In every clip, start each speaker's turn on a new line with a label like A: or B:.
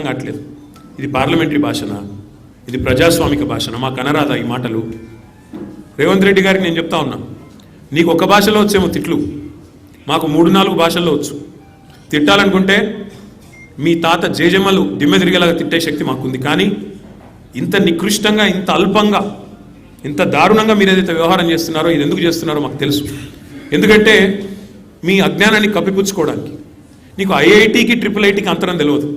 A: కావట్లేదు. ఇది పార్లమెంటరీ భాషనా, ఇది ప్రజాస్వామిక భాషనా? మాకు అనరాదా ఈ మాటలు? రేవంత్ రెడ్డి గారికి నేను చెప్తా ఉన్నా, నీకు ఒక భాషలో వచ్చేమో తిట్లు, మాకు 3-4 భాషల్లో వచ్చు. తిట్టాలనుకుంటే మీ తాత జేజమ్మలు దిమ్మె తిరిగేలాగా తిట్టే శక్తి మాకుంది. కానీ ఇంత నికృష్టంగా, ఇంత అల్పంగా, ఇంత దారుణంగా మీరు ఏదైతే వ్యవహారం చేస్తున్నారో, ఇది ఎందుకు చేస్తున్నారో మాకు తెలుసు. ఎందుకంటే మీ అజ్ఞానాన్ని కప్పిపుచ్చుకోవడానికి. నీకు ఐఐటికి IIITకి అంతరం తెలియదు,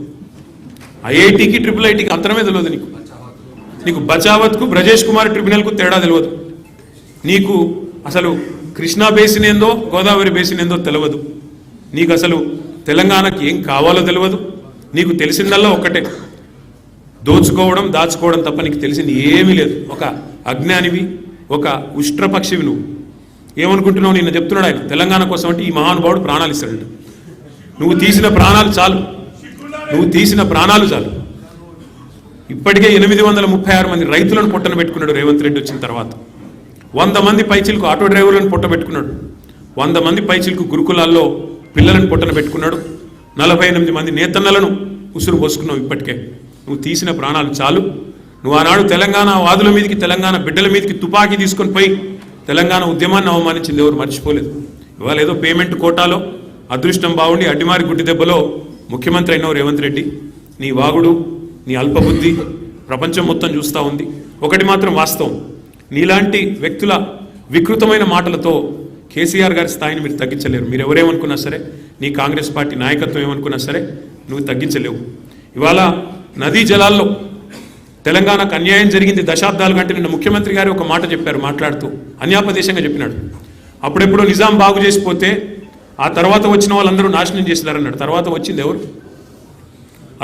A: ఐఐటికి IIITకి అంతరమే తెలియదు. నీకు బచావత్కు బ్రజేష్ కుమార్ ట్రిబ్యునల్కు తేడా తెలియదు. నీకు అసలు కృష్ణా బేసిన్ ఏందో గోదావరి బేసిన్ ఏందో తెలియదు. నీకు అసలు తెలంగాణకి ఏం కావాలో తెలియదు. నీకు తెలిసిందల్లా ఒక్కటే, దోచుకోవడం, దాచుకోవడం తప్ప నీకు తెలిసింది ఏమీ లేదు. ఒక అజ్ఞానివి, ఒక ఉష్ట్రపక్షివి. నువ్వు ఏమనుకుంటున్నావు? నిన్న చెప్తున్నాడు ఆయన, తెలంగాణ కోసం అంటే ఈ మహానుభావుడు ప్రాణాలు ఇస్తాడంట. నువ్వు తీసిన ప్రాణాలు చాలు, నువ్వు తీసిన ప్రాణాలు చాలు. ఇప్పటికే 836 మంది రైతులను పొట్టన పెట్టుకున్నాడు రేవంత్ రెడ్డి వచ్చిన తర్వాత. 100 మంది పైచిలకు ఆటో డ్రైవర్లను పొట్ట పెట్టుకున్నాడు. 100 మంది పైచిలకు గురుకులాల్లో పిల్లలను పొట్టన పెట్టుకున్నాడు. 48 మంది నేతన్నలను ఉసురు పోసుకున్నావు. ఇప్పటికే నువ్వు తీసిన ప్రాణాలు చాలు. నువ్వు ఆనాడు తెలంగాణ వాదుల మీదకి, తెలంగాణ బిడ్డల మీదకి తుపాకీ తీసుకొని పోయి తెలంగాణ ఉద్యమాన్ని అవమానించింది ఎవరు మర్చిపోలేదు. ఇవాళ ఏదో పేమెంట్ కోటాలో అదృష్టం బాగుండి అడ్డిమారి గుడ్డి దెబ్బలో ముఖ్యమంత్రి అయినావు రేవంత్ రెడ్డి. నీ వాగుడు, నీ అల్పబుద్ధి ప్రపంచం మొత్తం చూస్తూ ఉంది. ఒకటి మాత్రం వాస్తవం, నీలాంటి వ్యక్తుల వికృతమైన మాటలతో కేసీఆర్ గారి స్థాయిని మీరు తగ్గించలేరు. మీరు ఎవరేమనుకున్నా సరే, నీ కాంగ్రెస్ పార్టీ నాయకత్వం ఏమనుకున్నా సరే నువ్వు తగ్గించలేవు. ఇవాళ నదీ జలాల్లో తెలంగాణకు అన్యాయం జరిగింది దశాబ్దాలు కంటే. నిన్న ముఖ్యమంత్రి గారు ఒక మాట చెప్పారు, మాట్లాడుతూ అన్యాపదేశంగా చెప్పినాడు. అప్పుడెప్పుడో నిజాం బాగు చేసిపోతే ఆ తర్వాత వచ్చిన వాళ్ళందరూ నాశనం చేసినారన్నాడు. తర్వాత వచ్చింది ఎవరు?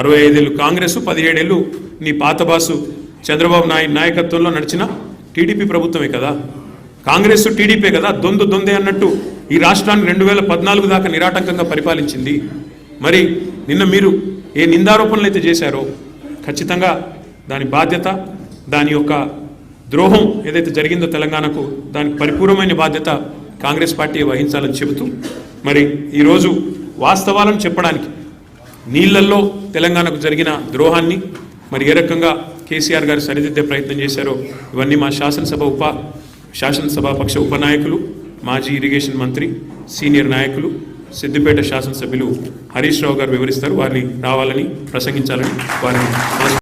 A: 65 ఏళ్ళు కాంగ్రెస్, 17 ఏళ్ళు నీ పాత బాసు చంద్రబాబు నాయుడు నాయకత్వంలో నడిచిన టీడీపీ ప్రభుత్వమే కదా. కాంగ్రెస్ టీడీపీ కదా, దొందే అన్నట్టు ఈ రాష్ట్రాన్ని 2014 దాకా నిరాటంకంగా పరిపాలించింది. మరి నిన్న మీరు ఏ నిందారోపణలు అయితే చేశారో ఖచ్చితంగా దాని బాధ్యత, దాని యొక్క ద్రోహం ఏదైతే జరిగిందో తెలంగాణకు, దానికి పరిపూర్ణమైన బాధ్యత కాంగ్రెస్ పార్టీ వహించాలని చెబుతూ, మరి ఈరోజు వాస్తవాలను చెప్పడానికి నీళ్లల్లో తెలంగాణకు జరిగిన ద్రోహాన్ని మరి ఏ రకంగా కేసీఆర్ గారు సరిదిద్దే ప్రయత్నం చేశారో ఇవన్నీ మా శాసనసభాపక్ష ఉపనాయకులు, మాజీ ఇరిగేషన్ మంత్రి, సీనియర్ నాయకులు, సిద్దిపేట శాసనసభ్యులు హరీష్ రావు గారు వివరిస్తారు. వారిని రావాలని, ప్రసంగించాలని వారిని